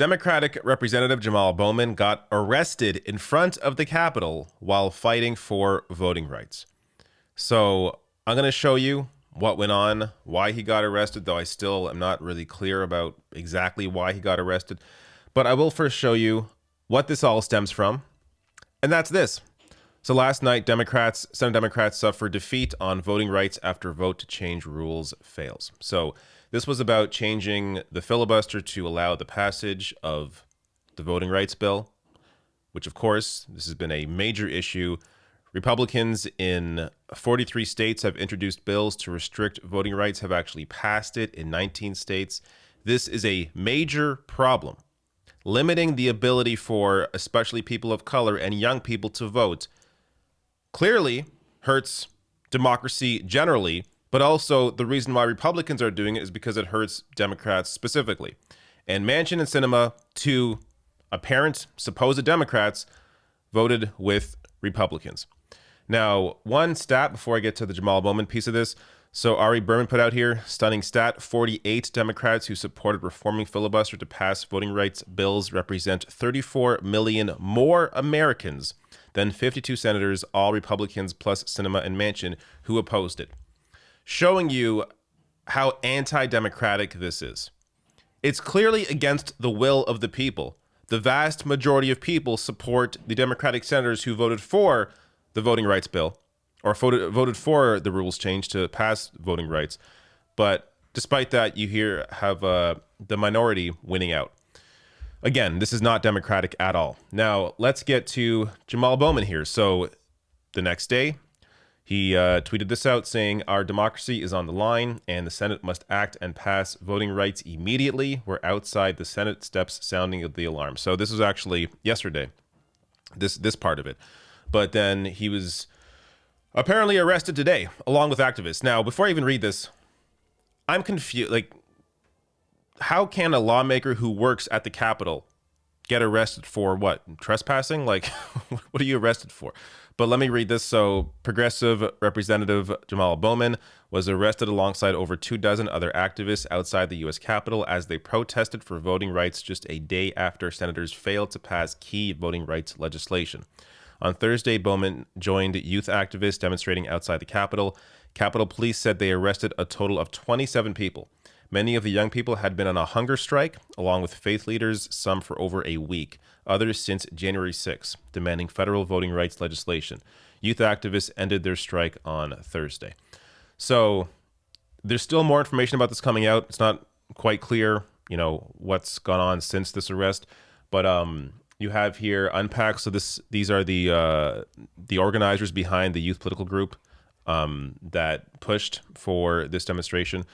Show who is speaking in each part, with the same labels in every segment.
Speaker 1: Democratic Representative Jamaal Bowman got arrested in front of the Capitol while fighting for voting rights. So I'm going to show you what went on, why he got arrested, though I still am not really clear about exactly why he got arrested. But I will first show you what this all stems from, and that's this. So last night, Senate Democrats suffered defeat on voting rights after vote to change rules fails. So this was about changing the filibuster to allow the passage of the voting rights bill, which, of course, this has been a major issue. Republicans in 43 states have introduced bills to restrict voting rights, have actually passed it in 19 states. This is a major problem. Limiting the ability for especially people of color and young people to vote clearly hurts democracy generally, but also the reason why Republicans are doing it is because it hurts Democrats specifically. And Manchin and Sinema, two apparent supposed Democrats, voted with Republicans. Now, one stat before I get to the Jamaal Bowman piece of this. So Ari Berman put out here, stunning stat, 48 Democrats who supported reforming filibuster to pass voting rights bills represent 34 million more Americans than 52 senators, all Republicans plus Sinema and Manchin, who opposed it. Showing you how anti-democratic this is. It's clearly against the will of the people. The vast majority of people support the Democratic senators who voted for the voting rights bill, or voted for the rules change to pass voting rights. But despite that, you have the minority winning out. Again, this is not democratic at all. Now, let's get to Jamaal Bowman here. So the next day, he tweeted this out saying, "Our democracy is on the line and the Senate must act and pass voting rights immediately. We're outside the Senate steps sounding of the alarm." So this was actually yesterday, this part of it. But then he was apparently arrested today, along with activists. Now, before I even read this, I'm confused. Like, how can a lawmaker who works at the Capitol get arrested for what? Trespassing? Like, what are you arrested for? But let me read this. So, Progressive Representative Jamaal Bowman was arrested alongside over 24 other activists outside the U.S. Capitol as they protested for voting rights just a day after senators failed to pass key voting rights legislation. On Thursday, Bowman joined youth activists demonstrating outside the Capitol. Capitol Police said they arrested a total of 27 people. Many of the young people had been on a hunger strike, along with faith leaders, some for over a week, others since January 6, demanding federal voting rights legislation. Youth activists ended their strike on Thursday. So there's still more information about this coming out. It's not quite clear, what's gone on since this arrest, but you have here Unpack. So these are the organizers behind the youth political group that pushed for this demonstration.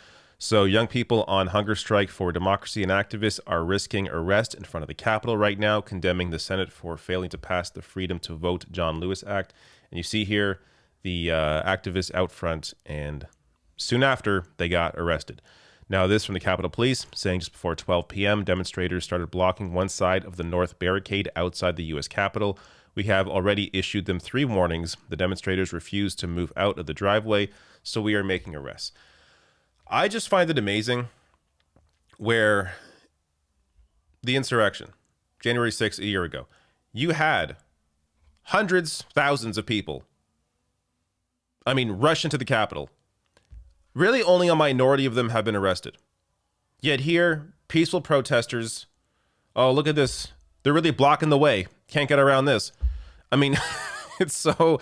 Speaker 1: So young people on hunger strike for democracy and activists are risking arrest in front of the Capitol right now, condemning the Senate for failing to pass the Freedom to Vote John Lewis Act. And you see here the activists out front, and soon after they got arrested. Now, this from the Capitol Police saying just before 12 p.m., demonstrators started blocking one side of the north barricade outside the U.S. Capitol. We have already issued them 3 warnings. The demonstrators refused to move out of the driveway, so we are making arrests. I just find it amazing where the insurrection, January 6th, a year ago, you had hundreds, thousands of people, rush into the Capitol. Really, only a minority of them have been arrested. Yet here, peaceful protesters, oh, look at this. They're really blocking the way. Can't get around this. It's so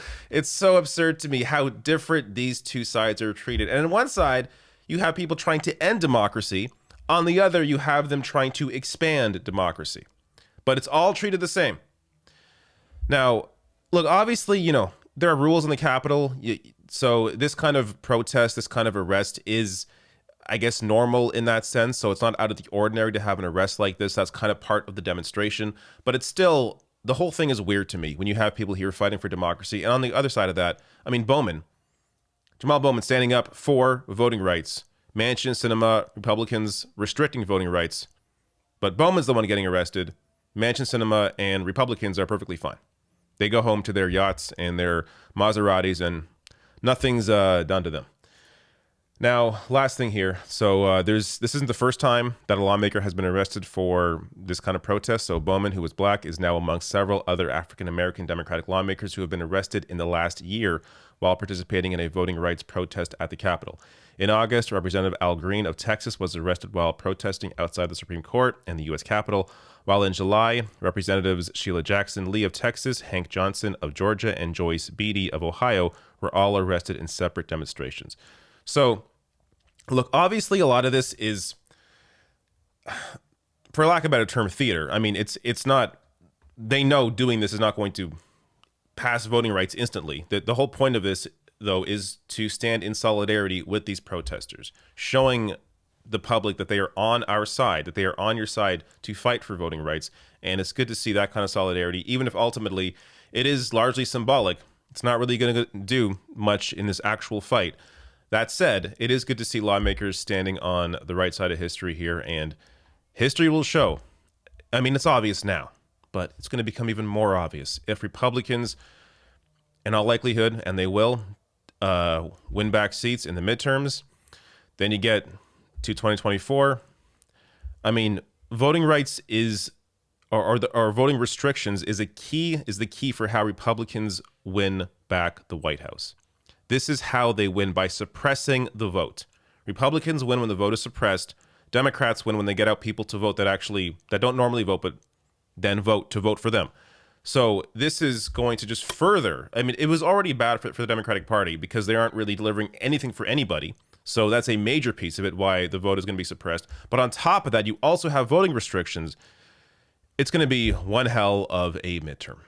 Speaker 1: absurd to me how different these two sides are treated. And on one side, you have people trying to end democracy. On the other, you have them trying to expand democracy. But it's all treated the same. Now, look, obviously, there are rules in the Capitol. So this kind of protest, this kind of arrest is, I guess, normal in that sense. So it's not out of the ordinary to have an arrest like this. That's kind of part of the demonstration. But it's still, the whole thing is weird to me when you have people here fighting for democracy. And on the other side of that, Jamaal Bowman standing up for voting rights. Manchin, Sinema, Republicans restricting voting rights. But Bowman's the one getting arrested. Manchin, Sinema, and Republicans are perfectly fine. They go home to their yachts and their Maseratis, and nothing's done to them. Now, last thing here. So this isn't the first time that a lawmaker has been arrested for this kind of protest. So Bowman, who was black, is now among several other African-American Democratic lawmakers who have been arrested in the last year while participating in a voting rights protest at the Capitol. In August, Representative Al Green of Texas was arrested while protesting outside the Supreme Court and the U.S. Capitol, while in July, Representatives Sheila Jackson Lee of Texas, Hank Johnson of Georgia, and Joyce Beatty of Ohio were all arrested in separate demonstrations. So, look, obviously, a lot of this is, for lack of a better term, theater. I mean, it's not. They know doing this is not going to pass voting rights instantly. The whole point of this, though, is to stand in solidarity with these protesters, showing the public that they are on our side, that they are on your side to fight for voting rights. And it's good to see that kind of solidarity, even if ultimately it is largely symbolic. It's not really going to do much in this actual fight. That said, it is good to see lawmakers standing on the right side of history here, and history will show. I mean, it's obvious now, but it's going to become even more obvious if Republicans, in all likelihood, and they will, win back seats in the midterms. Then you get to 2024. I mean, voting rights is, or voting restrictions is the key for how Republicans win back the White House. This is how they win, by suppressing the vote. Republicans win when the vote is suppressed. Democrats win when they get out people to vote that don't normally vote, but then vote for them. So this is going to just further, I mean, it was already bad for the Democratic Party because they aren't really delivering anything for anybody. So that's a major piece of it, why the vote is going to be suppressed. But on top of that, you also have voting restrictions. It's going to be one hell of a midterm.